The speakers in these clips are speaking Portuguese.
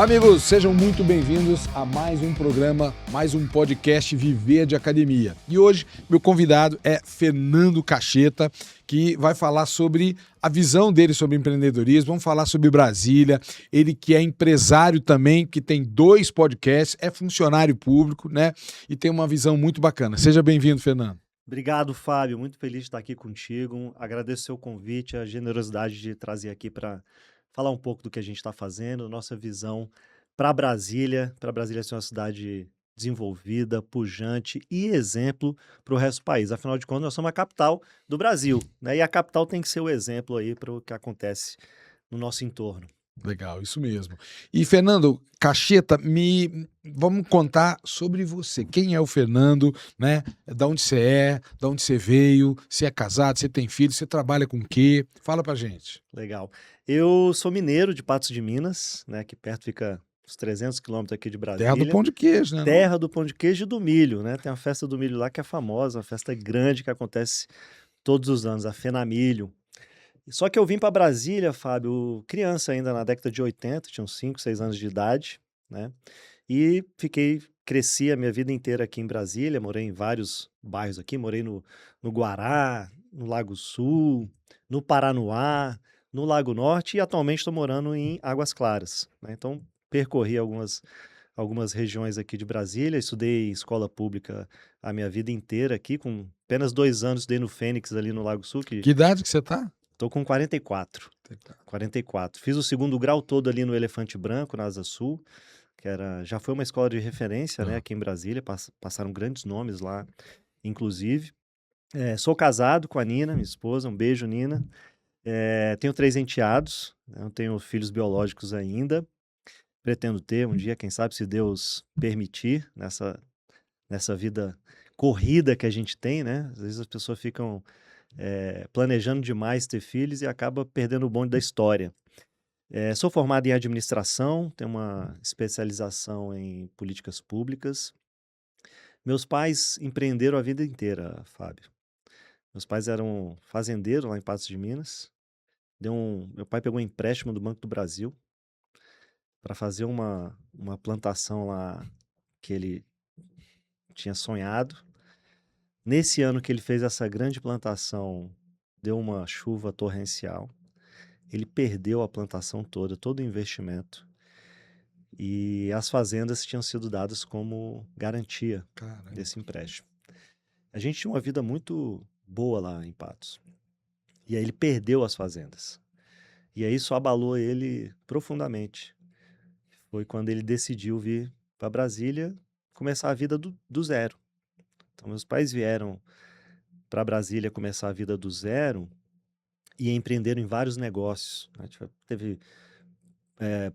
Olá, amigos, sejam muito bem-vindos a mais um programa, mais um podcast Viver de Academia. E hoje, meu convidado é Fernando Cacheta, que vai falar sobre a visão dele sobre empreendedorismo, vamos falar sobre Brasília, ele que é empresário também, que tem 2 podcasts, é funcionário público, né? E tem uma visão muito bacana. Seja bem-vindo, Fernando. Obrigado, Fábio. Muito feliz de estar aqui contigo. Agradeço o seu convite, a generosidade de trazer aqui para falar um pouco do que a gente está fazendo, nossa visão para Brasília ser uma cidade desenvolvida, pujante e exemplo para o resto do país. Afinal de contas, nós somos a capital do Brasil, né? E a capital tem que ser o exemplo aí para o que acontece no nosso entorno. Legal, isso mesmo. E, Fernando Cacheta, vamos contar sobre você. Quem é o Fernando, né? Da onde você é, da onde você veio, se é casado, se tem filho, você trabalha com o quê? Fala pra gente. Legal. Eu sou mineiro de Patos de Minas, né? Aqui perto fica uns 300 quilômetros aqui de Terra do Brasília. pão de queijo, né? Terra do pão de queijo e do milho, né? Tem a festa do milho lá que é famosa, uma festa grande que acontece todos os anos, a Fenamilho. Só que eu vim para Brasília, Fábio, criança ainda na década de 80, tinha uns 5, 6 anos de idade, né? E cresci a minha vida inteira aqui em Brasília, morei em vários bairros aqui, morei no Guará, no Lago Sul, no Paranoá, no Lago Norte e atualmente estou morando em Águas Claras, né? Então percorri algumas regiões aqui de Brasília, estudei em escola pública a minha vida inteira aqui, com apenas 2 anos estudei no Fênix ali no Lago Sul, Que idade que você tá? tô com 44. 44. Fiz o segundo grau todo ali no Elefante Branco, na Asa Sul, já foi uma escola de referência, né, aqui em Brasília, passaram grandes nomes lá, inclusive. Sou casado com a Nina, minha esposa, um beijo, Nina. Tenho 3 enteados, né, não tenho filhos biológicos ainda, pretendo ter um dia, quem sabe, se Deus permitir, nessa vida corrida que a gente tem, né? Às vezes as pessoas ficam planejando demais ter filhos e acaba perdendo o bonde da história. Sou formado em administração, tenho uma especialização em políticas públicas. Meus pais empreenderam a vida inteira, Fábio. Meus pais eram fazendeiros lá em Patos de Minas. Meu pai pegou um empréstimo do Banco do Brasil para fazer uma plantação lá que ele tinha sonhado. Nesse ano que ele fez essa grande plantação, deu uma chuva torrencial. Ele perdeu a plantação toda, todo o investimento. E as fazendas tinham sido dadas como garantia desse empréstimo. A gente tinha uma vida muito boa lá em Patos. E aí ele perdeu as fazendas. E aí isso abalou ele profundamente. Foi quando ele decidiu vir para Brasília, começar a vida do zero. Então meus pais vieram para Brasília começar a vida do zero e empreenderam em vários negócios. A gente teve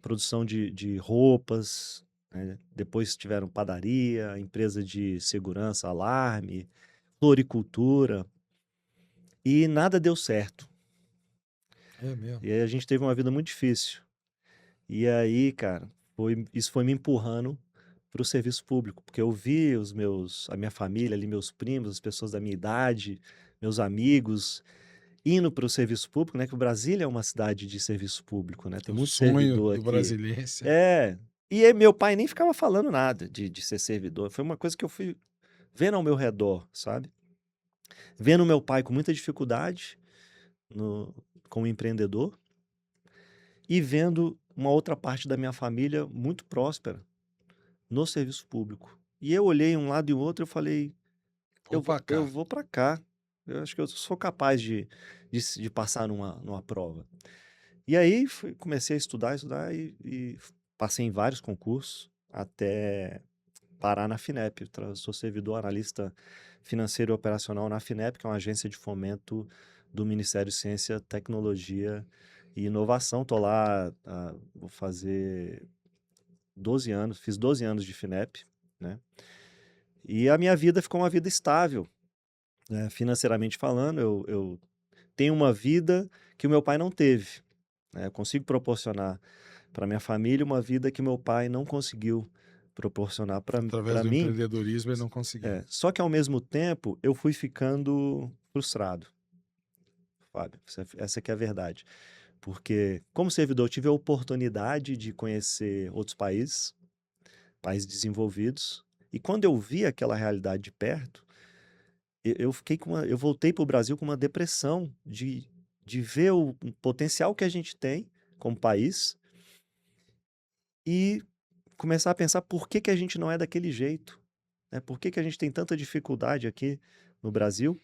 produção de roupas, né? Depois tiveram padaria, empresa de segurança, alarme, floricultura, e nada deu certo. É mesmo. E aí a gente teve uma vida muito difícil. E aí, cara, isso foi me empurrando para o serviço público, porque eu vi a minha família ali, meus primos, as pessoas da minha idade, meus amigos, indo para o serviço público, né? Que o Brasília é uma cidade de serviço público, né? É Tem o muito sonho servidor do aqui. brasilense. E aí meu pai nem ficava falando nada de ser servidor. Foi uma coisa que eu fui vendo ao meu redor, sabe? Vendo meu pai com muita dificuldade como empreendedor e vendo uma outra parte da minha família muito próspera no serviço público. E eu olhei um lado e o outro e eu falei, Vou pra eu cá. vou para cá. Eu acho que eu sou capaz de passar numa prova. E aí comecei a estudar e passei em vários concursos até parar na FINEP. Sou servidor analista financeiro e operacional na FINEP, que é uma agência de fomento do Ministério de Ciência, Tecnologia e Inovação. Estou lá, vou fazer 12 anos, fiz 12 anos de FINEP, né? E a minha vida ficou uma vida estável, né? Financeiramente falando, eu tenho uma vida que o meu pai não teve, né? Eu consigo proporcionar para minha família uma vida que meu pai não conseguiu proporcionar Através para do mim. empreendedorismo ele não conseguiu. Só que ao mesmo tempo eu fui ficando frustrado, Fábio. Essa que é a verdade. Porque, como servidor, eu tive a oportunidade de conhecer outros países, países desenvolvidos, e quando eu vi aquela realidade de perto, eu voltei para o Brasil com uma depressão de ver o potencial que a gente tem como país e começar a pensar por que que a gente não é daquele jeito, né? Por que que a gente tem tanta dificuldade aqui no Brasil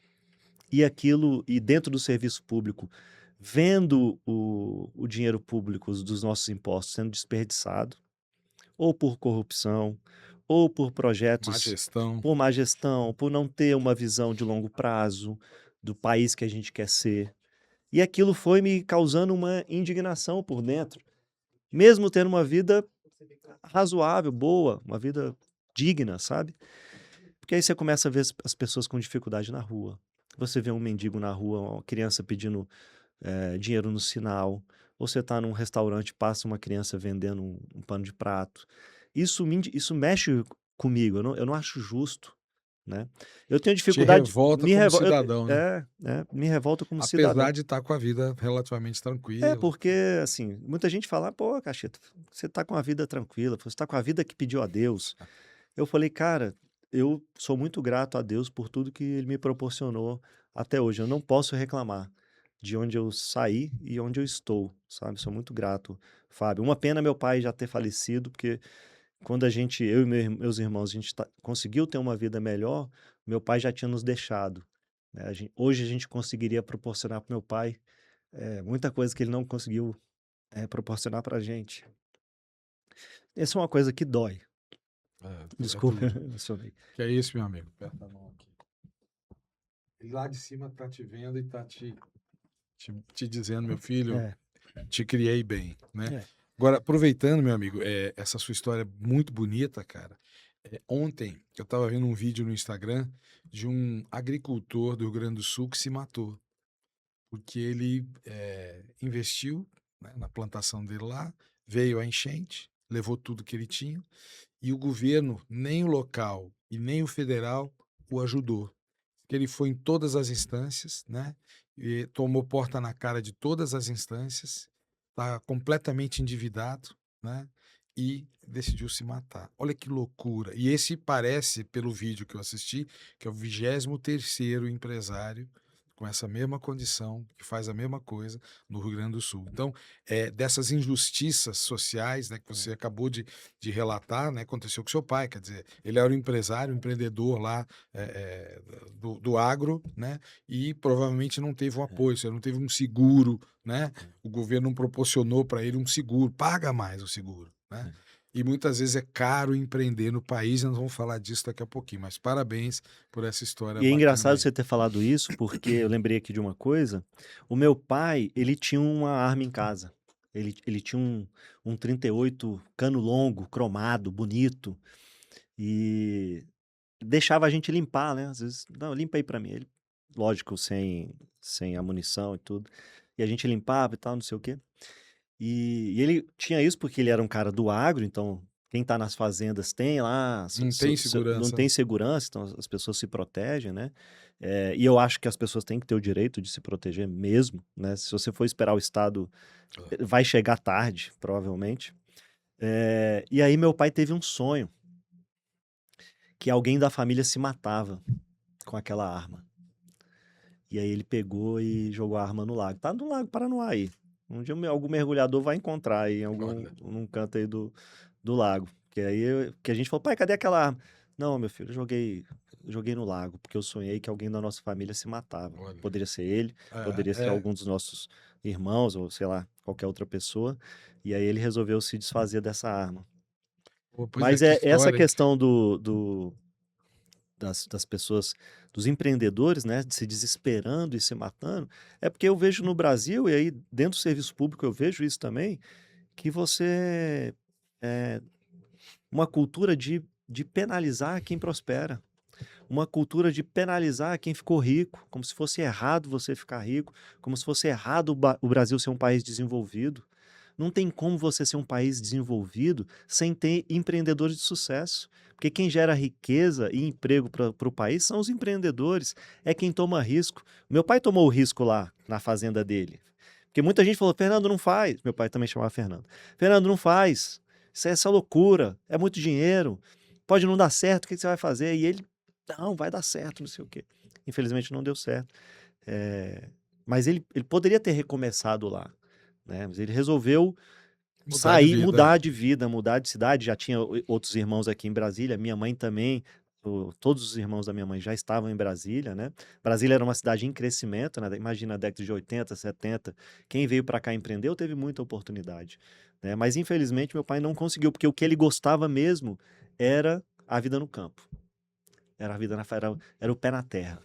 e dentro do serviço público, vendo o dinheiro público dos nossos impostos sendo desperdiçado, ou por corrupção, ou por Má projetos, gestão. por má gestão, por não ter uma visão de longo prazo do país que a gente quer ser. E aquilo foi me causando uma indignação por dentro, mesmo tendo uma vida razoável, boa, uma vida digna, sabe? Porque aí você começa a ver as pessoas com dificuldade na rua. Você vê um mendigo na rua, uma criança pedindo dinheiro no sinal, ou você está num restaurante, passa uma criança vendendo um pano de prato. Isso mexe comigo, eu não acho justo, né? Eu tenho Te dificuldade, revolta como cidadão, né? me revolta como cidadão. Apesar de estar com a vida relativamente É, tranquila. porque, assim, muita gente fala, pô, Cacheta, você tá com a vida tranquila, você tá com a vida que pediu a Deus. Eu falei, cara, eu sou muito grato a Deus por tudo que ele me proporcionou até hoje. Eu não posso reclamar de onde eu saí e onde eu estou, sabe? Sou muito grato, Fábio. Uma pena meu pai já ter falecido, porque quando eu e meus irmãos, conseguiu ter uma vida melhor, meu pai já tinha nos deixado, né? Hoje a gente conseguiria proporcionar para meu pai muita coisa que ele não conseguiu proporcionar pra gente. Essa é uma coisa que dói. É Desculpa, duro. eu emocionei. Que é isso, meu amigo? Aperta a mão aqui. Ele lá de cima tá te vendo e tá te dizendo, meu filho, É, te criei bem, né? é. Agora, aproveitando, meu amigo, essa sua história é muito bonita, cara. Ontem eu estava vendo um vídeo no Instagram de um agricultor do Rio Grande do Sul que se matou, porque ele investiu, né, na plantação dele lá, veio a enchente, levou tudo que ele tinha, e o governo, nem o local e nem o federal, o ajudou. Que ele foi em todas as instâncias, né? E tomou porta na cara de todas as instâncias, está completamente endividado, né? E decidiu se matar. Olha que loucura. E esse parece, pelo vídeo que eu assisti, que é o 23º empresário com essa mesma condição, que faz a mesma coisa no Rio Grande do Sul. Então, dessas injustiças sociais, né, que você acabou de relatar, né, aconteceu com seu pai, quer dizer, ele era um empresário, um empreendedor lá do agro, né, e provavelmente não teve um apoio, você não teve um seguro, né, o governo não proporcionou para ele um seguro, paga mais o seguro, né. E muitas vezes é caro empreender no país, nós vamos falar disso daqui a pouquinho, mas parabéns por essa história E é bacana engraçado aí. você ter falado isso, porque eu lembrei aqui de uma coisa. O meu pai, ele tinha uma arma em casa. Ele tinha um 38 cano longo, cromado, bonito, e deixava a gente limpar, né? Às vezes, não, limpa aí pra mim. Ele, lógico, sem a munição e tudo. E a gente limpava e tal, não sei o quê. E ele tinha isso porque ele era um cara do agro, então quem está nas fazendas tem lá, Não tem não segurança, tem né? segurança, então as pessoas se protegem, né? E eu acho que as pessoas têm que ter o direito de se proteger mesmo, né? Se você for esperar o Estado, vai chegar tarde, provavelmente. E aí meu pai teve um sonho, que alguém da família se matava com aquela arma. E aí ele pegou e jogou a arma no lago. Tá no Lago Paranoá aí. Um dia algum mergulhador vai encontrar aí Olha. num canto aí do lago. Que a gente falou, pai, cadê aquela arma? Não, meu filho, eu joguei no lago, porque eu sonhei que alguém da nossa família se matava. Olha. Poderia ser ele, poderia ser algum dos nossos irmãos, ou sei lá, qualquer outra pessoa. E aí ele resolveu se desfazer dessa arma. Pô, pois é, Mas que essa história, hein? questão das pessoas, dos empreendedores, né, de se desesperando e se matando, é porque eu vejo no Brasil, e aí dentro do serviço público eu vejo isso também, que você é uma cultura de penalizar quem prospera, uma cultura de penalizar quem ficou rico, como se fosse errado você ficar rico, como se fosse errado o Brasil ser um país desenvolvido. Não tem como você ser um país desenvolvido sem ter empreendedores de sucesso. Porque quem gera riqueza e emprego para o país são os empreendedores, é quem toma risco. Meu pai tomou o risco lá na fazenda dele. Porque muita gente falou, Fernando, não faz. Meu pai também chamava Fernando. Fernando, não faz. Isso é essa loucura. É muito dinheiro. Pode não dar certo. O que você vai fazer? E ele, não, vai dar certo, não sei o quê. Infelizmente não deu certo. Mas ele poderia ter recomeçado lá, né? Mas ele resolveu sair, mudar de vida, mudar de cidade. Já tinha outros irmãos aqui em Brasília, minha mãe também. Todos os irmãos da minha mãe já estavam em Brasília, né? Brasília era uma cidade em crescimento, né? Imagina a década de 80, 70. Quem veio para cá empreendeu teve muita oportunidade, né? Mas infelizmente meu pai não conseguiu, porque o que ele gostava mesmo era a vida no campo. Era a vida era o pé na terra.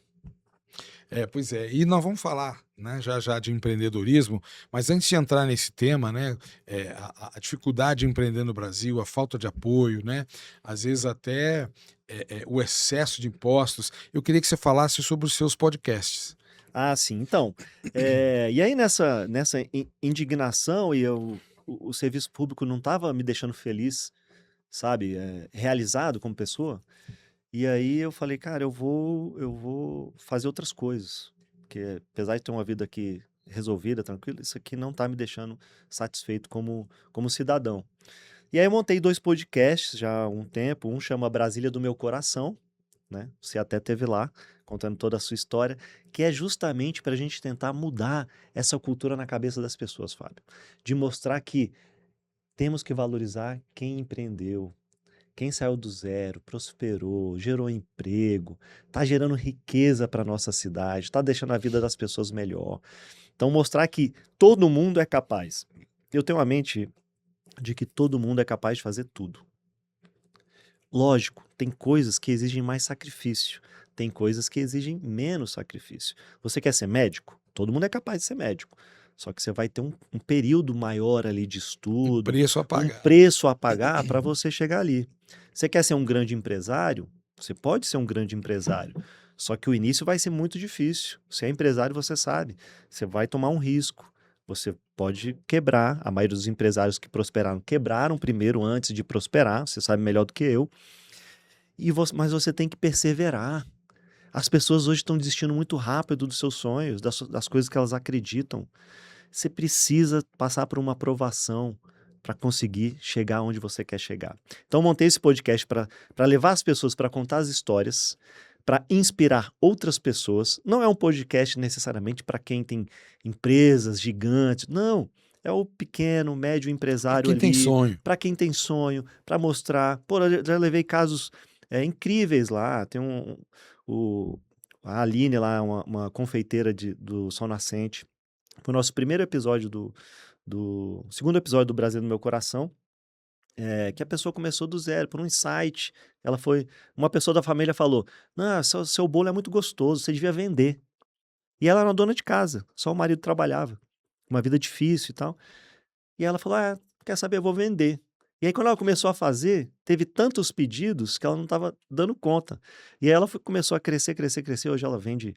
Pois é, e nós vamos falar, né, já de empreendedorismo, mas antes de entrar nesse tema, né, a dificuldade de empreender no Brasil, a falta de apoio, né, às vezes até o excesso de impostos, eu queria que você falasse sobre os seus podcasts. Ah, sim. Então, e aí nessa indignação o serviço público não estava me deixando feliz, sabe, realizado como pessoa. E aí eu falei, cara, eu vou fazer outras coisas, porque apesar de ter uma vida aqui resolvida, tranquila, isso aqui não tá me deixando satisfeito como cidadão. E aí eu montei 2 podcasts já há um tempo, um chama Brasília do Meu Coração, né? Você até teve lá, contando toda a sua história, que é justamente para a gente tentar mudar essa cultura na cabeça das pessoas, Fábio. De mostrar que temos que valorizar quem empreendeu, quem saiu do zero, prosperou, gerou emprego, está gerando riqueza para nossa cidade, está deixando a vida das pessoas melhor. Então, mostrar que todo mundo é capaz. Eu tenho a mente de que todo mundo é capaz de fazer tudo. Lógico, tem coisas que exigem mais sacrifício, tem coisas que exigem menos sacrifício. Você quer ser médico? Todo mundo é capaz de ser médico. Só que você vai ter um período maior ali de estudo, Um preço a pagar para você chegar ali. Você quer ser um grande empresário? Você pode ser um grande empresário. Só que o início vai ser muito difícil. Se é empresário, você sabe. Você vai tomar um risco. Você pode quebrar. A maioria dos empresários que prosperaram quebraram primeiro antes de prosperar. Você sabe melhor do que eu. Mas você tem que perseverar. As pessoas hoje estão desistindo muito rápido dos seus sonhos, das coisas que elas acreditam. Você precisa passar por uma aprovação para conseguir chegar onde você quer chegar. Então, eu montei esse podcast para levar as pessoas para contar as histórias, para inspirar outras pessoas. Não é um podcast necessariamente para quem tem empresas gigantes. Não. É o pequeno, médio empresário quem tem sonho. Para quem tem sonho, para mostrar. Pô, eu já levei casos incríveis lá. Tem a Aline lá, uma confeiteira do Sol Nascente. Foi o nosso primeiro episódio segundo episódio do Brasil no Meu Coração, que a pessoa começou do zero, por um insight. Uma pessoa da família falou, não, seu bolo é muito gostoso, você devia vender. E ela era uma dona de casa, só o marido trabalhava, uma vida difícil e tal. E ela falou, quer saber, eu vou vender. E aí quando ela começou a fazer, teve tantos pedidos que ela não estava dando conta. E aí ela começou a crescer, crescer, crescer. Hoje ela vende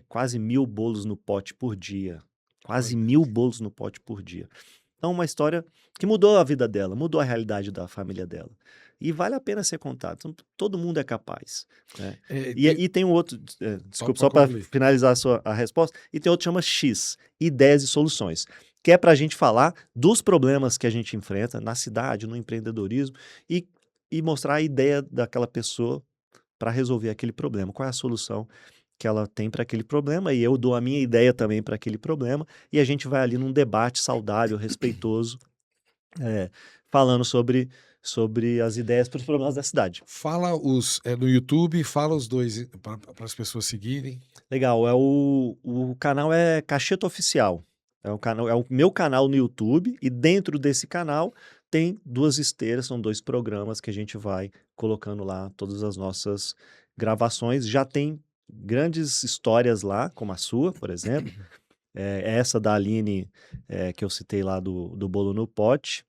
quase 1.000 bolos no pote por dia. Quase 1.000 bolos no pote por dia. Então, uma história que mudou a vida dela, mudou a realidade da família dela. E vale a pena ser contado. Então, todo mundo é capaz, né? E tem um outro, desculpa, só para finalizar a resposta, e tem outro que chama X, Ideias e Soluções, que é para a gente falar dos problemas que a gente enfrenta na cidade, no empreendedorismo, e mostrar a ideia daquela pessoa para resolver aquele problema. Qual é a solução que ela tem para aquele problema, e eu dou a minha ideia também para aquele problema, e a gente vai ali num debate saudável, respeitoso, falando sobre as ideias para os problemas da cidade. Fala no YouTube, fala os dois para as pessoas seguirem. Legal, o canal é Cacheta Oficial. É o meu canal no YouTube, e dentro desse canal tem 2 esteiras, são 2 programas que a gente vai colocando lá todas as nossas gravações. Já tem grandes histórias lá, como a sua, por exemplo. Essa da Aline, que eu citei lá do bolo no pote.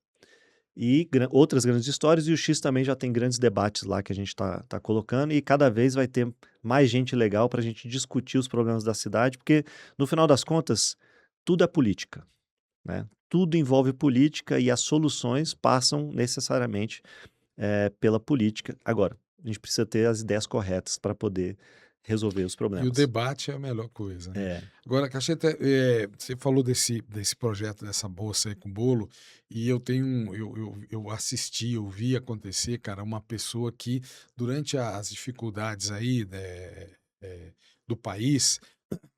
E outras grandes histórias, e o X também já tem grandes debates lá que a gente está colocando, e cada vez vai ter mais gente legal para a gente discutir os problemas da cidade, porque no final das contas, tudo é política, né? Tudo envolve política, e as soluções passam necessariamente pela política. Agora, a gente precisa ter as ideias corretas para poder resolver os E o problemas. debate é a melhor coisa, né? É. Agora, Cacheta, você falou desse projeto, dessa moça aí com bolo, e eu assisti, eu vi acontecer, cara, uma pessoa que, durante as dificuldades aí, né, do país,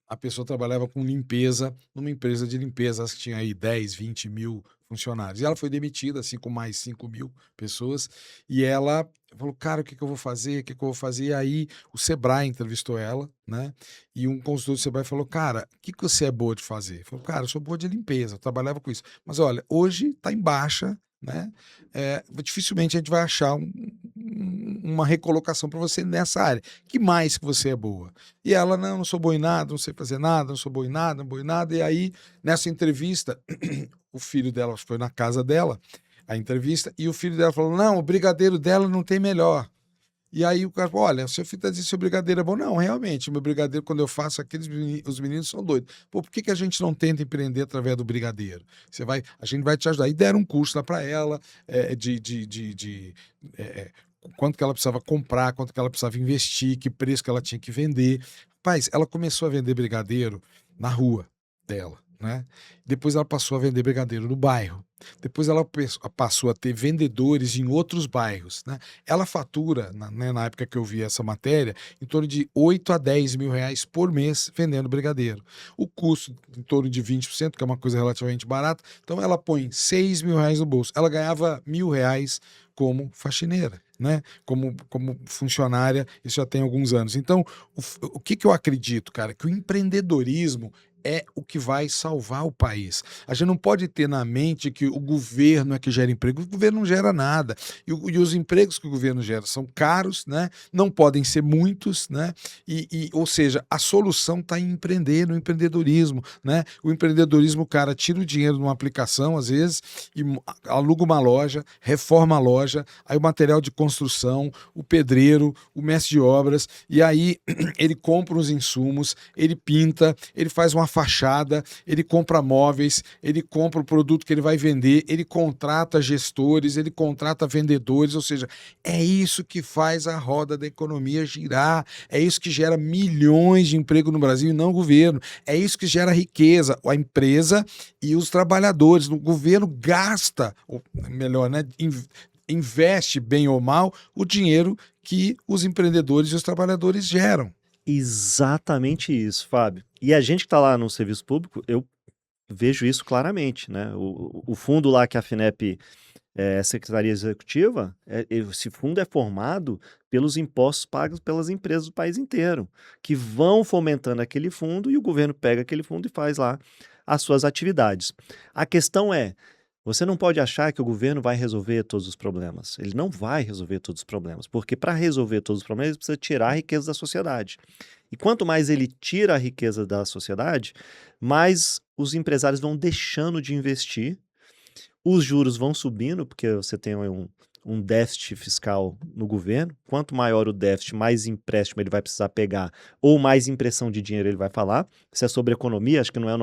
a pessoa trabalhava com limpeza numa empresa de limpeza, acho que tinha aí 10, 20 mil funcionários. E ela foi demitida, assim, com mais 5 mil pessoas, e ela falou, cara, o que que eu vou fazer? O que que eu vou fazer? E aí o Sebrae entrevistou ela, né? E um consultor do Sebrae falou, cara, o que que você é boa de fazer? Falou, cara, eu sou boa de limpeza, eu trabalhava com isso. Mas olha, hoje tá em baixa, né? Dificilmente a gente vai achar uma recolocação para você nessa área. Que mais que você é boa? E ela, não sou boa em nada, não sei fazer nada, não sou boa em nada, não boa em nada. E aí, nessa entrevista, o filho dela foi na casa dela, a entrevista, e o filho dela falou, não, o brigadeiro dela não tem melhor. E aí o cara falou, olha, seu filho está dizendo que seu brigadeiro é bom. Não, realmente, meu brigadeiro, quando eu faço os meninos são doidos. Pô, por que que a gente não tenta empreender através do brigadeiro? A gente vai te ajudar. E deram um curso lá para ela, quanto que ela precisava comprar, quanto que ela precisava investir, que preço que ela tinha que vender. Rapaz, ela começou a vender brigadeiro na rua dela, né? Depois ela passou a vender brigadeiro no bairro. Depois ela passou a ter vendedores em outros bairros, né? Ela fatura, na época que eu vi essa matéria, em torno de 8 a 10 mil reais por mês vendendo brigadeiro. O custo em torno de 20%, que é uma coisa relativamente barata. Então ela põe 6 mil reais no bolso. Ela ganhava R$ 1.000 como faxineira, né? Como funcionária, isso já tem alguns anos. Então, o que eu acredito, cara? Que o empreendedorismo é o que vai salvar o país. A gente não pode ter na mente que o governo é que gera emprego. O governo não gera nada. E os empregos que o governo gera são caros, né? Não podem ser muitos, né? Ou seja, a solução está em empreender, no empreendedorismo, né? O empreendedorismo, o cara tira o dinheiro numa aplicação, às vezes, e aluga uma loja, reforma a loja, aí o material de construção, o pedreiro, o mestre de obras, e aí ele compra os insumos, ele pinta, ele faz uma fachada, ele compra móveis, ele compra o produto que ele vai vender, ele contrata gestores, ele contrata vendedores, ou seja, é isso que faz a roda da economia girar, é isso que gera milhões de emprego no Brasil e não o governo, é isso que gera riqueza, a empresa e os trabalhadores. O governo gasta, ou melhor, né, investe bem ou mal o dinheiro que os empreendedores e os trabalhadores geram. Exatamente isso, Fábio. E a gente que está lá no serviço público, eu vejo isso claramente, né? O fundo lá que a FINEP é Secretaria Executiva, esse fundo é formado pelos impostos pagos pelas empresas do país inteiro, que vão fomentando aquele fundo e o governo pega aquele fundo e faz lá as suas atividades. A questão é, você não pode achar que o governo vai resolver todos os problemas. Ele não vai resolver todos os problemas, porque para resolver todos os problemas, ele precisa tirar a riqueza da sociedade. E quanto mais ele tira a riqueza da sociedade, mais os empresários vão deixando de investir, os juros vão subindo, porque você tem um déficit fiscal no governo. Quanto maior o déficit, mais empréstimo ele vai precisar pegar, ou mais impressão de dinheiro ele vai falar. Isso é sobre economia, acho que não é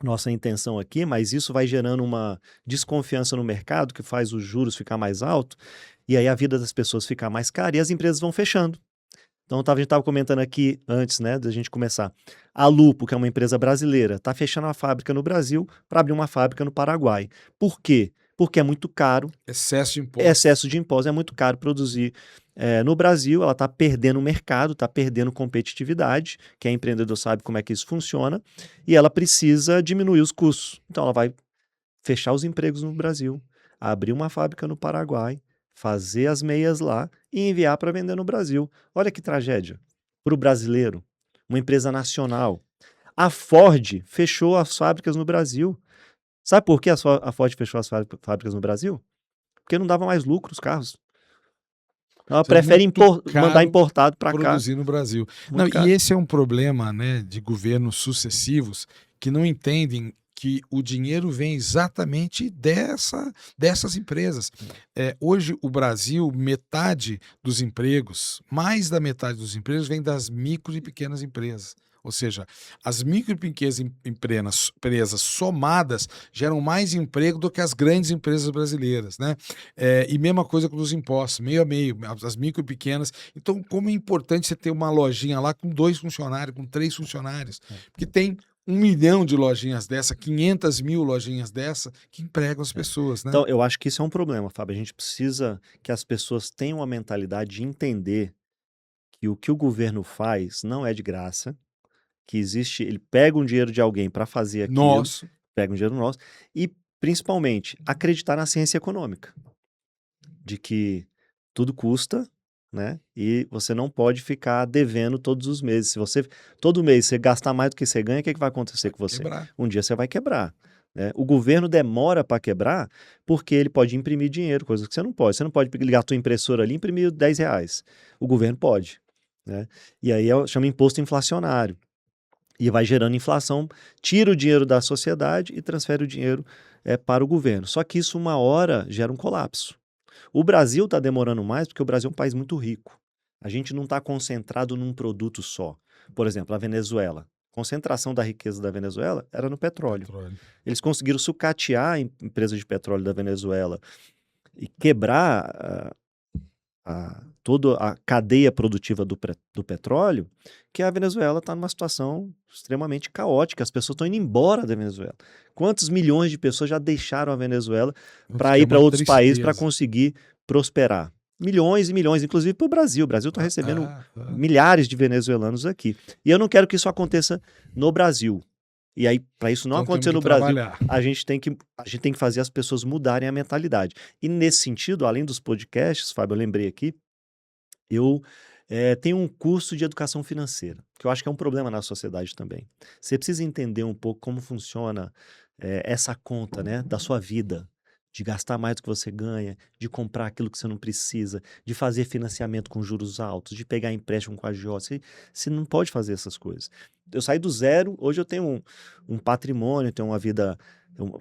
nossa intenção aqui, mas isso vai gerando uma desconfiança no mercado que faz os juros ficar mais alto e aí a vida das pessoas ficar mais cara e as empresas vão fechando. Então a gente estava comentando aqui antes, né, da gente começar. A Lupo, que é uma empresa brasileira, está fechando uma fábrica no Brasil para abrir uma fábrica no Paraguai. Por quê? Porque é muito caro. Excesso de impostos. Excesso de impostos, é muito caro produzir no Brasil, ela está perdendo o mercado, está perdendo competitividade, quem é empreendedor sabe como é que isso funciona, e ela precisa diminuir os custos. Então ela vai fechar os empregos no Brasil, abrir uma fábrica no Paraguai, fazer as meias lá e enviar para vender no Brasil. Olha que tragédia. Para o brasileiro, uma empresa nacional. A Ford fechou as fábricas no Brasil. Sabe por que a Ford fechou as fábricas no Brasil? Porque não dava mais lucro os carros. Ela prefere mandar importado para cá. Produzir no Brasil. Não, e esse é um problema, né, de governos sucessivos que não entendem que o dinheiro vem exatamente dessas empresas. Hoje, o Brasil, metade dos empregos, mais da metade dos empregos, vem das micro e pequenas empresas. Ou seja, as micro e pequenas empresas somadas geram mais emprego do que as grandes empresas brasileiras, né? E mesma coisa com os impostos, meio a meio, as micro e pequenas. Então, como é importante você ter uma lojinha lá com 2 funcionários, com 3 funcionários, porque tem 1 milhão de lojinhas dessa, 500 mil lojinhas dessa, que empregam as pessoas, né? Então, eu acho que isso é um problema, Fábio. A gente precisa que as pessoas tenham a mentalidade de entender que o governo faz não é de graça, que existe, ele pega um dinheiro de alguém para fazer aquilo, Nosso. pega um dinheiro nosso, e principalmente acreditar na ciência econômica, de que tudo custa, né? E você não pode ficar devendo todos os meses. Se você todo mês você gastar mais do que você ganha, o que vai acontecer com você? Quebrar. Um dia você vai quebrar. Né? O governo demora para quebrar porque ele pode imprimir dinheiro, coisa que você não pode. Você não pode ligar a tua impressora ali e imprimir R$10. O governo pode. Né? E aí chama imposto inflacionário. E vai gerando inflação, tira o dinheiro da sociedade e transfere o dinheiro para o governo. Só que isso uma hora gera um colapso. O Brasil está demorando mais porque o Brasil é um país muito rico. A gente não está concentrado num produto só. Por exemplo, a Venezuela. A concentração da riqueza da Venezuela era no petróleo. Eles conseguiram sucatear a empresa de petróleo da Venezuela e quebrar toda a cadeia produtiva do petróleo, que a Venezuela está numa situação extremamente caótica. As pessoas estão indo embora da Venezuela. Quantos milhões de pessoas já deixaram a Venezuela para ir para outros países para conseguir prosperar? Milhões e milhões, inclusive para o Brasil. O Brasil está recebendo milhares de venezuelanos aqui. E eu não quero que isso aconteça no Brasil. E aí, para isso não acontecer no Brasil, a gente tem que fazer as pessoas mudarem a mentalidade. E nesse sentido, além dos podcasts, Fábio, eu lembrei aqui, eu tenho um curso de educação financeira, que eu acho que é um problema na sociedade também. Você precisa entender um pouco como funciona essa conta, né, da sua vida, de gastar mais do que você ganha, de comprar aquilo que você não precisa, de fazer financiamento com juros altos, de pegar empréstimo com a agiota. Você não pode fazer essas coisas. Eu saí do zero, hoje eu tenho um patrimônio, tenho uma vida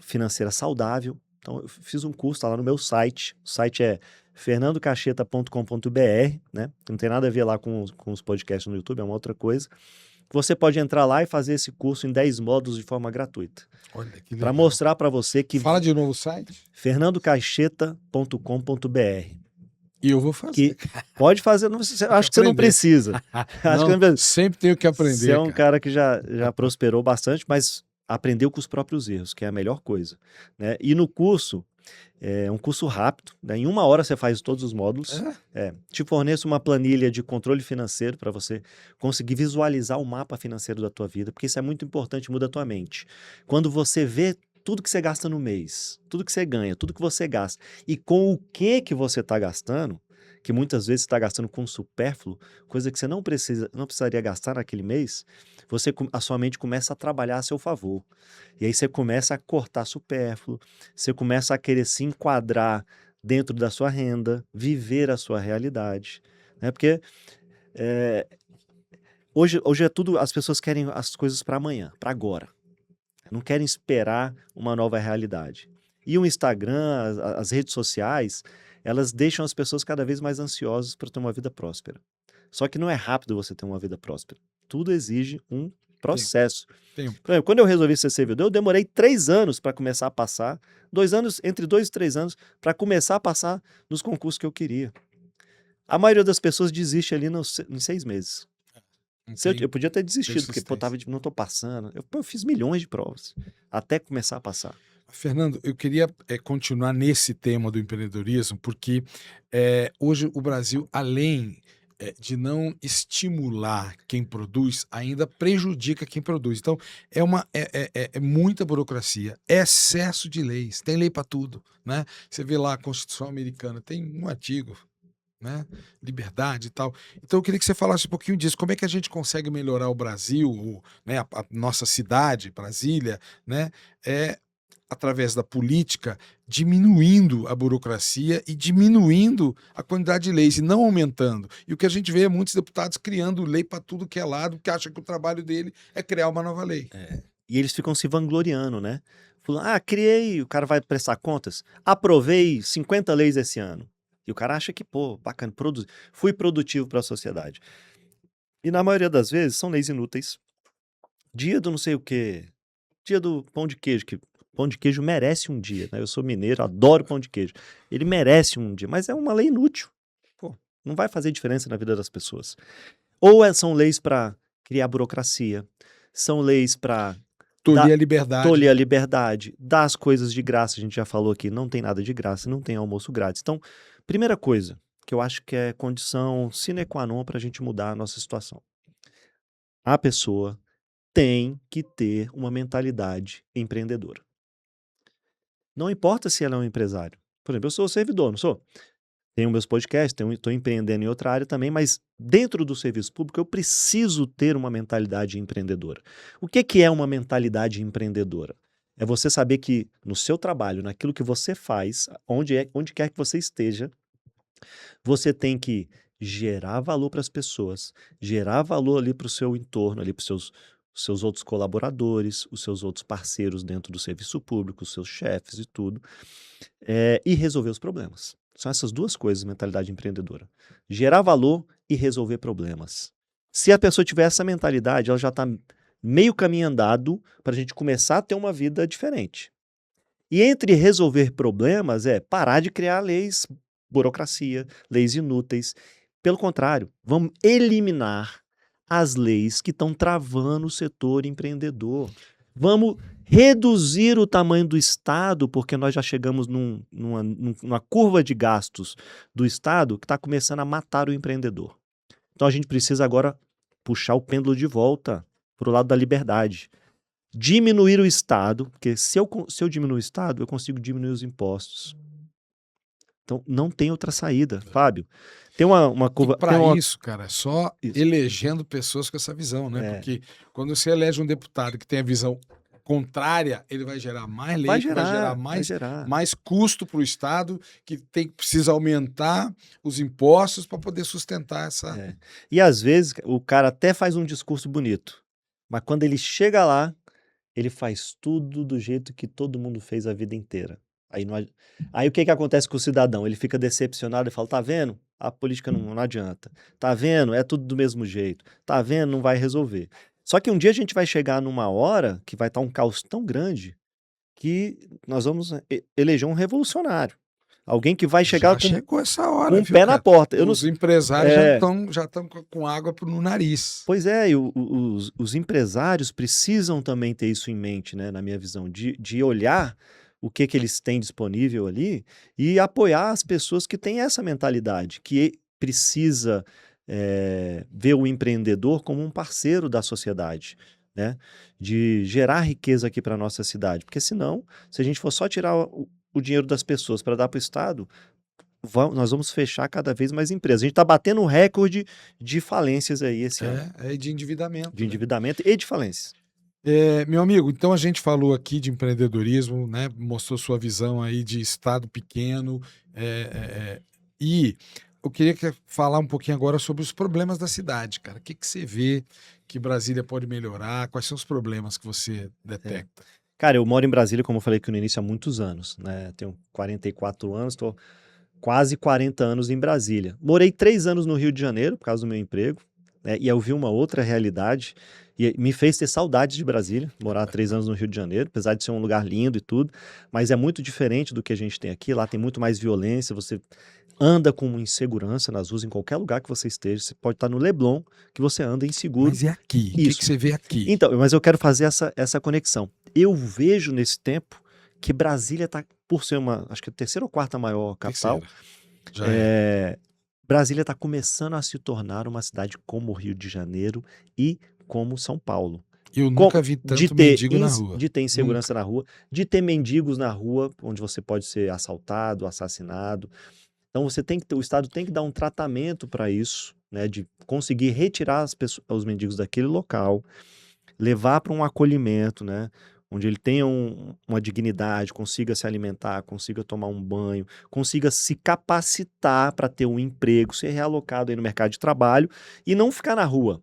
financeira saudável. Então, eu fiz um curso, está lá no meu site. O site é fernandocacheta.com.br, né? Não tem nada a ver lá com os podcasts no YouTube, é uma outra coisa. Você pode entrar lá e fazer esse curso em 10 módulos de forma gratuita. Olha que legal. Para mostrar para você que... Fala de novo o site. fernandocacheta.com.br. E eu vou fazer. Pode fazer, acho que você não precisa. Sempre tenho que aprender. Você é um cara que já prosperou bastante, mas aprendeu com os próprios erros, que é a melhor coisa. Né? E no curso, é um curso rápido, né? Em 1 hora você faz todos os módulos. Te forneço uma planilha de controle financeiro para você conseguir visualizar o mapa financeiro da tua vida, porque isso é muito importante, muda a tua mente. Quando você vê tudo que você gasta no mês, tudo que você ganha, tudo que você gasta, e com o que você está gastando, que muitas vezes você está gastando com supérfluo, coisa que você não precisaria gastar naquele mês, a sua mente começa a trabalhar a seu favor. E aí você começa a cortar supérfluo, você começa a querer se enquadrar dentro da sua renda, viver a sua realidade. Né? Porque hoje é tudo, as pessoas querem as coisas para amanhã, para agora. Não querem esperar uma nova realidade. E o Instagram, as redes sociais, elas deixam as pessoas cada vez mais ansiosas para ter uma vida próspera. Só que não é rápido você ter uma vida próspera. Tudo exige um processo. Por exemplo, quando eu resolvi ser servidor, eu demorei 3 anos para começar a passar, 2 anos, entre 2 e 3 anos, para começar a passar nos concursos que eu queria. A maioria das pessoas desiste ali em 6 meses. Eu podia ter desistido, porque não estou passando. Eu fiz milhões de provas até começar a passar. Fernando, eu queria continuar nesse tema do empreendedorismo, porque hoje o Brasil, além de não estimular quem produz, ainda prejudica quem produz. Então, é muita burocracia, é excesso de leis, tem lei para tudo. Né? Você vê lá a Constituição Americana, tem um artigo... Né? Liberdade e tal. Então eu queria que você falasse um pouquinho disso. Como é que a gente consegue melhorar o Brasil, né? a nossa cidade, Brasília, né? Através da política, diminuindo a burocracia e diminuindo a quantidade de leis e não aumentando. E o que a gente vê é muitos deputados criando lei para tudo que é lado, que acham que o trabalho dele é criar uma nova lei. E eles ficam se vangloriando, né? Falando, criei, o cara vai prestar contas, aprovei 50 leis esse ano. E o cara acha que, pô, bacana, fui produtivo para a sociedade. E na maioria das vezes são leis inúteis. Dia do não sei o quê, dia do pão de queijo, que pão de queijo merece um dia, né? Eu sou mineiro, adoro pão de queijo. Ele merece um dia, mas é uma lei inútil. Pô, não vai fazer diferença na vida das pessoas. Ou são leis para criar burocracia, são leis para Tolher a liberdade. tolher a liberdade, dar as coisas de graça, a gente já falou aqui, não tem nada de graça, não tem almoço grátis. Então, primeira coisa, que eu acho que é condição sine qua non para a gente mudar a nossa situação. A pessoa tem que ter uma mentalidade empreendedora. Não importa se ela é um empresário. Por exemplo, eu sou servidor, não sou? Tenho meus podcasts, estou empreendendo em outra área também, mas dentro do serviço público eu preciso ter uma mentalidade empreendedora. O que é uma mentalidade empreendedora? É você saber que no seu trabalho, naquilo que você faz, onde quer que você esteja, você tem que gerar valor para as pessoas, gerar valor ali para o seu entorno, ali para os seus outros colaboradores, os seus outros parceiros dentro do serviço público, os seus chefes e tudo, e resolver os problemas. São essas duas coisas, mentalidade empreendedora. Gerar valor e resolver problemas. Se a pessoa tiver essa mentalidade, ela já está meio caminho andado para a gente começar a ter uma vida diferente. E entre resolver problemas é parar de criar leis, burocracia, leis inúteis. Pelo contrário, vamos eliminar as leis que estão travando o setor empreendedor. Vamos reduzir o tamanho do Estado, porque nós já chegamos numa curva de gastos do Estado que está começando a matar o empreendedor. Então a gente precisa agora puxar o pêndulo de volta para o lado da liberdade. Diminuir o Estado, porque se eu diminuir o Estado, eu consigo diminuir os impostos. Então não tem outra saída, Fábio. Tem uma curva. Para isso, cara, é só elegendo pessoas com essa visão, né? Porque quando você elege um deputado que tem a visão contrária, ele vai gerar mais lei, vai gerar mais custo para o Estado, que precisa aumentar os impostos para poder sustentar essa. E às vezes o cara até faz um discurso bonito, mas quando ele chega lá, ele faz tudo do jeito que todo mundo fez a vida inteira. Aí o que acontece com o cidadão? Ele fica decepcionado e fala, tá vendo? A política não adianta. Tá vendo? É tudo do mesmo jeito. Tá vendo? Não vai resolver. Só que um dia a gente vai chegar numa hora que vai estar um caos tão grande que nós vamos eleger um revolucionário. Alguém que vai chegar chegou essa hora, com o pé na porta. Os empresários já estão com água no nariz. Pois é, e os empresários precisam também ter isso em mente, né, na minha visão, de olhar o que eles têm disponível ali e apoiar as pessoas que têm essa mentalidade, que precisa ver o empreendedor como um parceiro da sociedade, né? De gerar riqueza aqui para a nossa cidade. Porque senão, se a gente for só tirar o dinheiro das pessoas para dar para o Estado, nós vamos fechar cada vez mais empresas. A gente está batendo um recorde de falências aí esse ano. De endividamento. De endividamento e de falências. Meu amigo, então a gente falou aqui de empreendedorismo, né? Mostrou sua visão aí de Estado pequeno, e eu queria falar um pouquinho agora sobre os problemas da cidade, cara. O que você vê que Brasília pode melhorar? Quais são os problemas que você detecta? Cara, eu moro em Brasília, como eu falei aqui no início, há muitos anos, né? Tenho 44 anos, estou quase 40 anos em Brasília. Morei 3 anos no Rio de Janeiro, por causa do meu emprego, né? E eu vi uma outra realidade e me fez ter saudades de Brasília, morar 3 anos no Rio de Janeiro, apesar de ser um lugar lindo e tudo, mas é muito diferente do que a gente tem aqui. Lá tem muito mais violência, você anda com insegurança nas ruas, em qualquer lugar que você esteja. Você pode estar no Leblon, que você anda inseguro. Mas e aqui? O que você vê aqui? Então, mas eu quero fazer essa conexão. Eu vejo nesse tempo que Brasília está, por ser acho que a terceira ou quarta maior capital, Brasília está começando a se tornar uma cidade como o Rio de Janeiro e como São Paulo. Eu nunca vi tanto mendigo na rua. De ter insegurança na rua, de ter mendigos na rua, onde você pode ser assaltado, assassinado. Então o Estado tem que dar um tratamento para isso, né, de conseguir retirar os mendigos daquele local, levar para um acolhimento, né, onde ele tenha uma dignidade, consiga se alimentar, consiga tomar um banho, consiga se capacitar para ter um emprego, ser realocado aí no mercado de trabalho e não ficar na rua.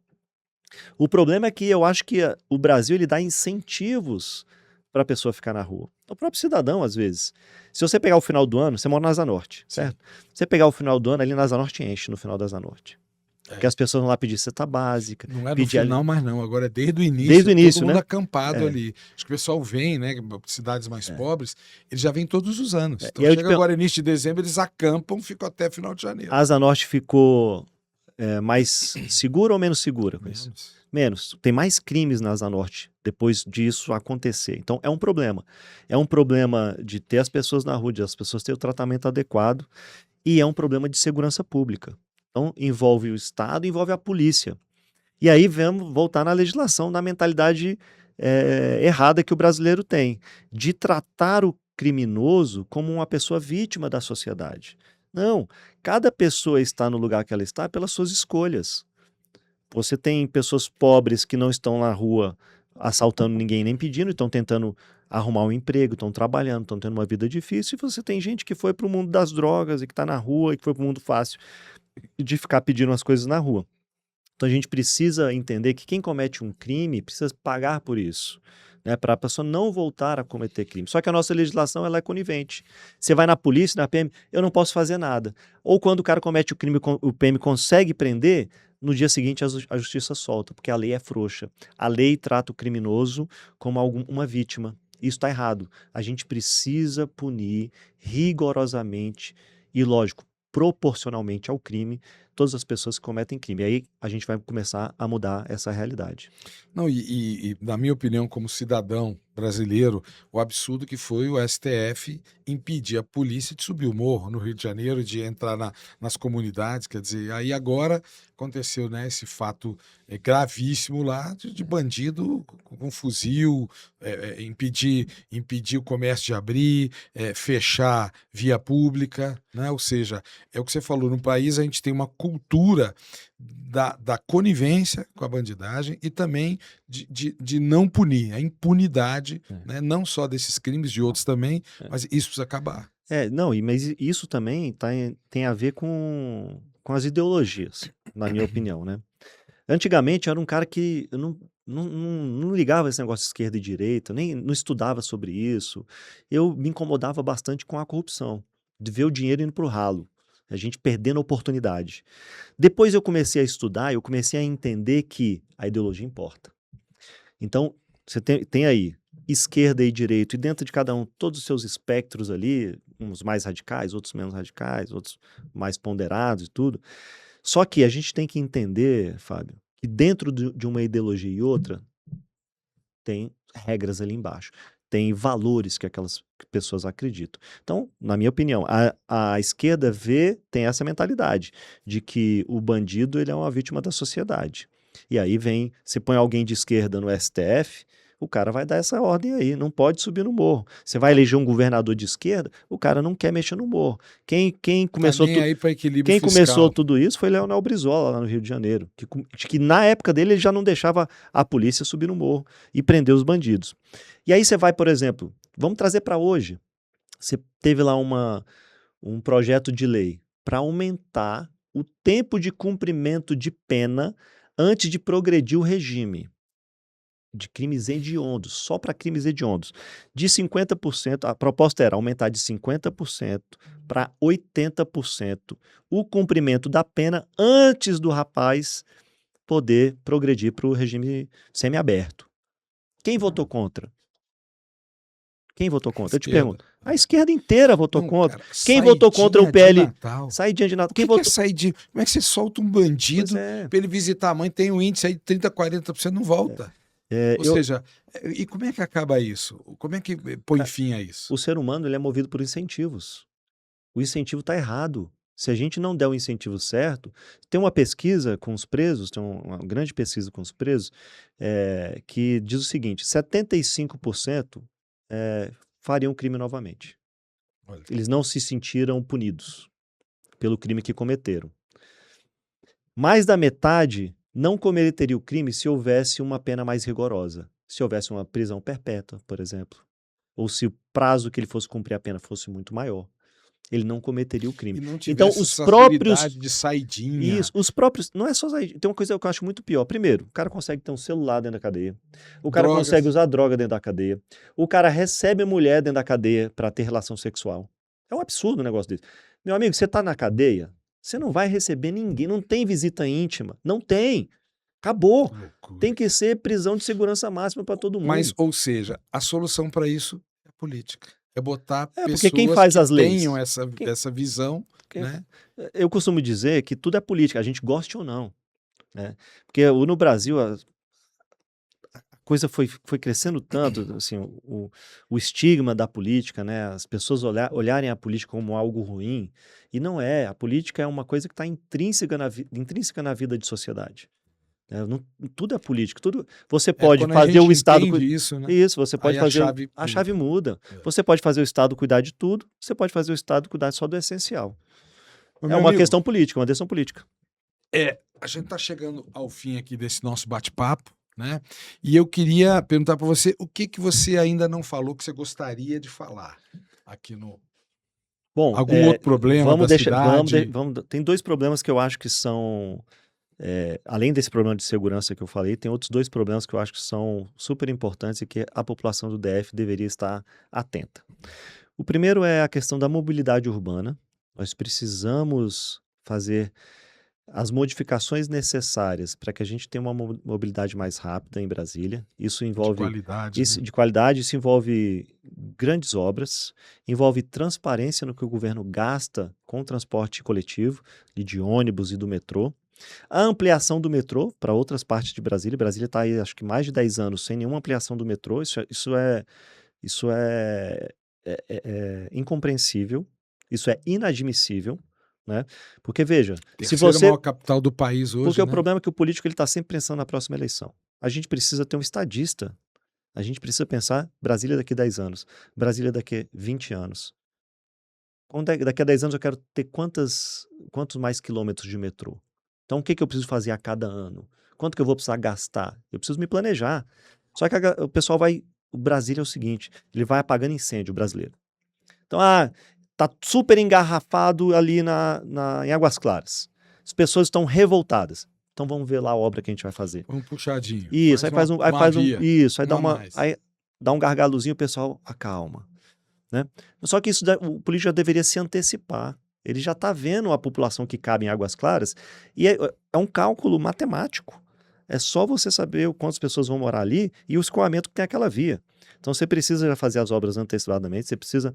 O problema é que eu acho que o Brasil ele dá incentivos para a pessoa ficar na rua. O próprio cidadão, às vezes. Se você pegar o final do ano, você mora na Asa Norte, certo? Se você pegar o final do ano, ali na Asa Norte enche no final da Asa Norte. Porque as pessoas vão lá pedir cesta básica. Não é no pedir final, mas não. Agora é desde o início. Desde o início, todo mundo né? acampado ali. Acho que o pessoal vem, né? Cidades mais pobres, eles já vêm todos os anos. Então chega agora início de dezembro, eles acampam, ficam até final de janeiro. A Asa Norte ficou mais segura ou menos segura com isso? Menos. Tem mais crimes na Asa Norte depois disso acontecer. Então é um problema. É um problema de ter as pessoas na rua, de as pessoas terem o tratamento adequado, e é um problema de segurança pública. Então, envolve o Estado, envolve a polícia. E aí vamos voltar na legislação, na mentalidade errada que o brasileiro tem, de tratar o criminoso como uma pessoa vítima da sociedade. Não, cada pessoa está no lugar que ela está pelas suas escolhas. Você tem pessoas pobres que não estão na rua assaltando ninguém nem pedindo, estão tentando arrumar um emprego, estão trabalhando, estão tendo uma vida difícil, e você tem gente que foi para o mundo das drogas e que está na rua e que foi para o mundo fácil de ficar pedindo as coisas na rua. Então a gente precisa entender que quem comete um crime precisa pagar por isso, né, para a pessoa não voltar a cometer crime. Só que a nossa legislação ela é conivente. Você vai na polícia, na PM, eu não posso fazer nada. Ou quando o cara comete o crime, o PM consegue prender, no dia seguinte a justiça solta, porque a lei é frouxa. A lei trata o criminoso como uma vítima. Isso está errado. A gente precisa punir rigorosamente e, lógico, proporcionalmente ao crime, todas as pessoas que cometem crime. Aí a gente vai começar a mudar essa realidade. Não, e na minha opinião, como cidadão brasileiro, o absurdo que foi o STF impedir a polícia de subir o morro no Rio de Janeiro, de entrar nas comunidades, quer dizer, aí agora aconteceu, né, esse fato gravíssimo lá de bandido com fuzil, impedir o comércio de abrir, fechar via pública, né? Ou seja, é o que você falou, no país a gente tem uma cultura da conivência com a bandidagem e também de não punir, a impunidade, né? Não só desses crimes, de outros também, mas isso precisa acabar. Mas isso também tem a ver com as ideologias, na minha opinião, né? Antigamente eu era um cara que eu não ligava esse negócio de esquerda e direita, nem não estudava sobre isso. Eu me incomodava bastante com a corrupção, de ver o dinheiro indo para o ralo, a gente perdendo a oportunidade. Depois eu comecei a estudar, eu comecei a entender que a ideologia importa. Então, você tem aí esquerda e direita, e dentro de cada um, todos os seus espectros ali, uns mais radicais, outros menos radicais, outros mais ponderados e tudo. Só que a gente tem que entender, Fábio, que dentro de uma ideologia e outra, tem regras ali embaixo. Tem valores que aquelas pessoas acreditam. Então, na minha opinião, a esquerda tem essa mentalidade de que o bandido ele é uma vítima da sociedade. E aí você põe alguém de esquerda no STF, o cara vai dar essa ordem aí, não pode subir no morro. Você vai eleger um governador de esquerda, o cara não quer mexer no morro. Quem começou começou tudo isso foi Leonel Brizola, lá no Rio de Janeiro, que na época dele ele já não deixava a polícia subir no morro e prender os bandidos. E aí você vai, por exemplo, vamos trazer para hoje, você teve lá um projeto de lei para aumentar o tempo de cumprimento de pena antes de progredir o regime de crimes hediondos, só para crimes hediondos, de 50%, a proposta era aumentar de 50% para 80% o cumprimento da pena antes do rapaz poder progredir para o regime semiaberto. Quem votou contra? Quem votou contra? Eu te pergunto. A esquerda inteira votou contra. Cara, quem votou contra o PL? Saidinha de Natal. Quem votou? Como é que você solta um bandido para ele visitar a mãe? Tem um índice aí de 30%, 40%, não volta. Ou seja, e como é que acaba isso? Como é que põe fim a isso? O ser humano ele é movido por incentivos. O incentivo está errado. Se a gente não der o incentivo certo, tem uma pesquisa com os presos, tem uma grande pesquisa com os presos, que diz o seguinte: 75% fariam crime novamente. Olha. Eles não se sentiram punidos pelo crime que cometeram. Mais da metade não cometeria o crime se houvesse uma pena mais rigorosa. Se houvesse uma prisão perpétua, por exemplo. Ou se o prazo que ele fosse cumprir a pena fosse muito maior. ele não cometeria o crime. E não Então, tivesse os essa próprios... facilidade de saidinha. Isso, os próprios... Não é só sair. Tem uma coisa que eu acho muito pior. Primeiro, o cara consegue ter um celular dentro da cadeia. O cara Drogas. consegue usar droga dentro da cadeia. O cara recebe a mulher dentro da cadeia para ter relação sexual. É um absurdo um negócio desse. Meu amigo, você tá na cadeia, você não vai receber ninguém. Não tem visita íntima. Não tem. Acabou. Que loucura. Tem que ser prisão de segurança máxima para todo mundo. Mas, ou seja, a solução para isso é a política. É botar porque pessoas quem faz que as leis? tenham essa visão, né? Eu costumo dizer que tudo é política, a gente goste ou não, né? Porque no Brasil a coisa foi crescendo tanto, assim, o estigma da política, né? As pessoas olharem a política como algo ruim, e não é. A política é uma coisa que está intrínseca na vida de sociedade. Tudo é político, tudo. Você pode fazer o Estado. Isso, né? Isso, você pode Aí fazer. A chave muda. Você pode fazer o Estado cuidar de tudo, você pode fazer o Estado cuidar só do essencial. É uma questão política, uma decisão política. A gente está chegando ao fim aqui desse nosso bate-papo, né? E eu queria perguntar para você o que você ainda não falou que você gostaria de falar aqui no. Bom, algum outro problema da cidade? Tem dois problemas que eu acho que são. Além desse problema de segurança que eu falei, tem outros dois problemas que eu acho que são super importantes e que a população do DF deveria estar atenta. O primeiro é a questão da mobilidade urbana. Nós precisamos fazer as modificações necessárias para que a gente tenha uma mobilidade mais rápida em Brasília. Isso envolve... De qualidade. De qualidade, isso envolve grandes obras, envolve transparência no que o governo gasta com o transporte coletivo, de ônibus e do metrô. A ampliação do metrô para outras partes de Brasília. Brasília está aí, acho que mais de 10 anos sem nenhuma ampliação do metrô. Isso é incompreensível. Isso é inadmissível, né? Porque, veja... Terceira maior capital do país hoje, Porque né? o problema é que o político está sempre pensando na próxima eleição. A gente precisa ter um estadista. A gente precisa pensar Brasília daqui a 10 anos. Brasília daqui a 20 anos. Daqui a 10 anos eu quero ter quantos mais quilômetros de metrô? Então, o que eu preciso fazer a cada ano? Quanto que eu vou precisar gastar? Eu preciso me planejar. Só que o pessoal o Brasília é o seguinte, ele vai apagando incêndio, o brasileiro. Então, tá super engarrafado ali em Águas Claras. As pessoas estão revoltadas. Então, vamos ver lá a obra que a gente vai fazer. Um puxadinho. Isso, aí dá um gargalozinho, o pessoal acalma. Né? Só que o político já deveria se antecipar. Ele já está vendo a população que cabe em Águas Claras e é um cálculo matemático. É só você saber quantas pessoas vão morar ali e o escoamento que tem aquela via. Então você precisa já fazer as obras antecipadamente, você precisa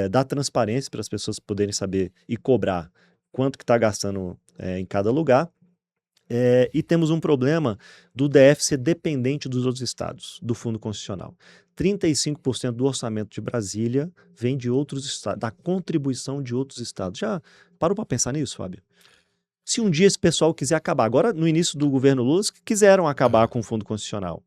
dar transparência para as pessoas poderem saber e cobrar quanto que está gastando em cada lugar. E temos um problema do DF ser dependente dos outros estados, do Fundo Constitucional. 35% do orçamento de Brasília vem de outros estados, da contribuição de outros estados. Já parou para pensar nisso, Fábio? Se um dia esse pessoal quiser acabar, agora no início do governo Lula, quiseram acabar com o Fundo Constitucional.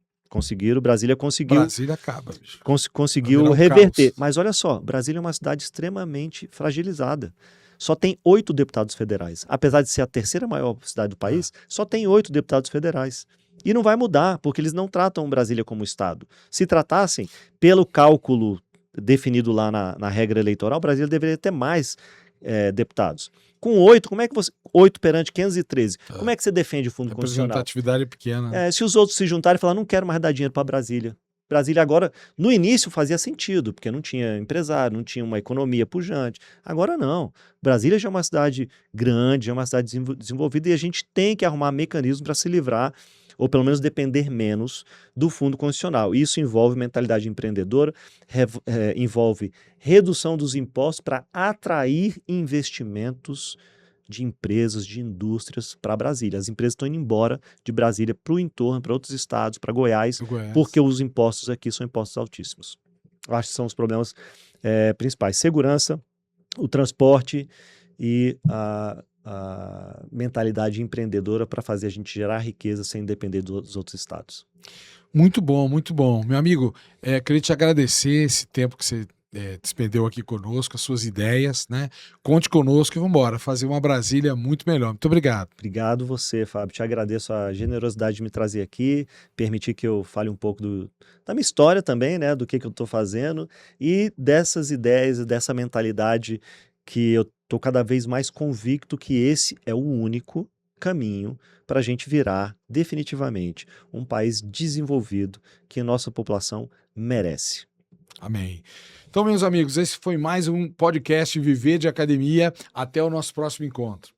Brasília conseguiu. Brasília acaba, bicho. Conseguiu reverter. Mas olha só, Brasília é uma cidade extremamente fragilizada. Só tem 8 deputados federais. Apesar de ser a terceira maior cidade do país, só tem 8 deputados federais. E não vai mudar, porque eles não tratam Brasília como estado. Se tratassem, pelo cálculo definido lá na regra eleitoral, Brasília deveria ter mais deputados. Com 8, como é que você... 8 perante 513. Como é que você defende o Fundo Constitucional? Representatividade pequena. Se os outros se juntarem e falar, não quero mais dar dinheiro para Brasília. Brasília agora, no início fazia sentido, porque não tinha empresário, não tinha uma economia pujante. Agora não. Brasília já é uma cidade grande, já é uma cidade desenvolvida e a gente tem que arrumar mecanismos para se livrar, ou pelo menos depender menos do Fundo Constitucional. Isso envolve mentalidade empreendedora, envolve redução dos impostos para atrair investimentos de empresas, de indústrias para Brasília. As empresas estão indo embora de Brasília para o entorno, para outros estados, para Goiás, porque os impostos aqui são impostos altíssimos. Eu acho que são os problemas principais. Segurança, o transporte e a mentalidade empreendedora para fazer a gente gerar riqueza sem depender dos outros estados. Muito bom, muito bom. Meu amigo, queria te agradecer esse tempo que você despendeu aqui conosco, as suas ideias, né? Conte conosco e vamos embora fazer uma Brasília muito melhor. Muito obrigado. Obrigado você, Fábio. Te agradeço a generosidade de me trazer aqui, permitir que eu fale um pouco da minha história também, né? Do que eu estou fazendo e dessas ideias e dessa mentalidade que eu estou cada vez mais convicto que esse é o único caminho para a gente virar definitivamente um país desenvolvido que nossa população merece. Amém. Então, meus amigos, esse foi mais um podcast Viver de Academia. Até o nosso próximo encontro.